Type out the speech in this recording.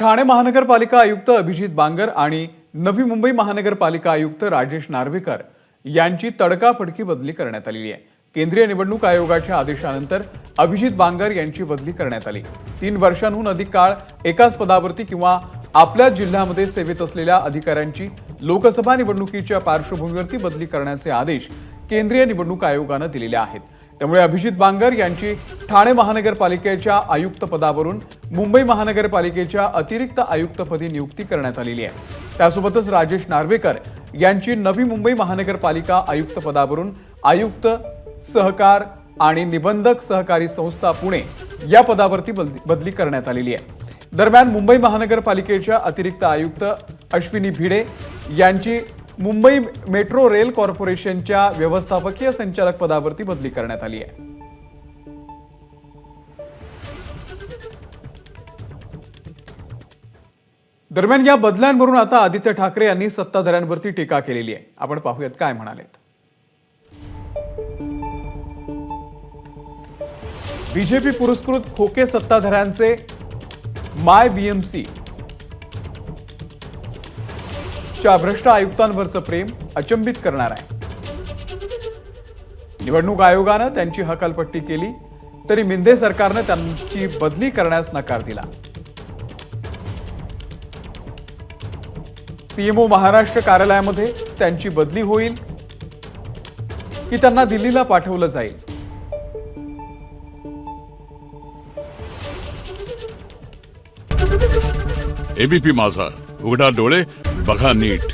ठाणे महानगरपालिका आयुक्त अभिजित बांगर आणि नवी मुंबई महानगरपालिका आयुक्त राजेश नार्वेकर यांची तडकाफडकी बदली करण्यात आली आहे। केंद्रीय निवडणूक आयोगाच्या आदेशानंतर अभिजित बांगर यांची बदली करण्यात आली। 3 वर्षांहून अधिक काळ एकाच पदावरती किंवा आपल्या जिल्ह्यामध्ये सेवेत असलेल्या अधिकाऱ्यांची लोकसभा निवडणुकीच्या पार्श्वभूमीवरती बदली करण्याचे आदेश केंद्रीय निवडणूक आयोगाने दिलेले आहेत। त्यामुळे अभिजित बांगर यांची ठाणे महानगरपालिकेच्या आयुक्त पदावरून मुंबई महानगरपालिकेच्या अतिरिक्त आयुक्तपदी नियुक्ती करण्यात आलेली आहे। त्यासोबतच राजेश नार्वेकर यांची नवी मुंबई महानगरपालिका आयुक्त पदावरून आयुक्त सहकार आणि निबंधक सहकारी संस्था पुणे या पदावरती बदली करण्यात आलेली आहे। दरम्यान मुंबई महानगरपालिकेच्या अतिरिक्त आयुक्त अश्विनी भिडे यांची मुंबई मेट्रो रेल कॉर्पोरेशनच्या व्यवस्थापकीय संचालक पदावरती बदली करण्यात आली आहे। दरम्यान या बदल्यांवरून आता आदित्य ठाकरे यांनी सत्ताधाऱ्यांवरती टीका केलेली आहे। आपण पाहूयात काय म्हणालेत। बीजेपी पुरस्कृत खोके सत्ताधाऱ्यांचे माय बीएमसी च्या भ्रष्ट आयुक्तांवरचं प्रेम अचंबित करणार आहे। निवडणूक आयोगाने त्यांची हकालपट्टी केली तरी मिंदे सरकारने त्यांची बदली करण्यास नकार दिला। सीएमओ महाराष्ट्र कार्यालयामध्ये त्यांची बदली होईल की त्यांना दिल्लीला पाठवलं जाईल। एबीपी माझा, उघडा डोळे बघा नीट।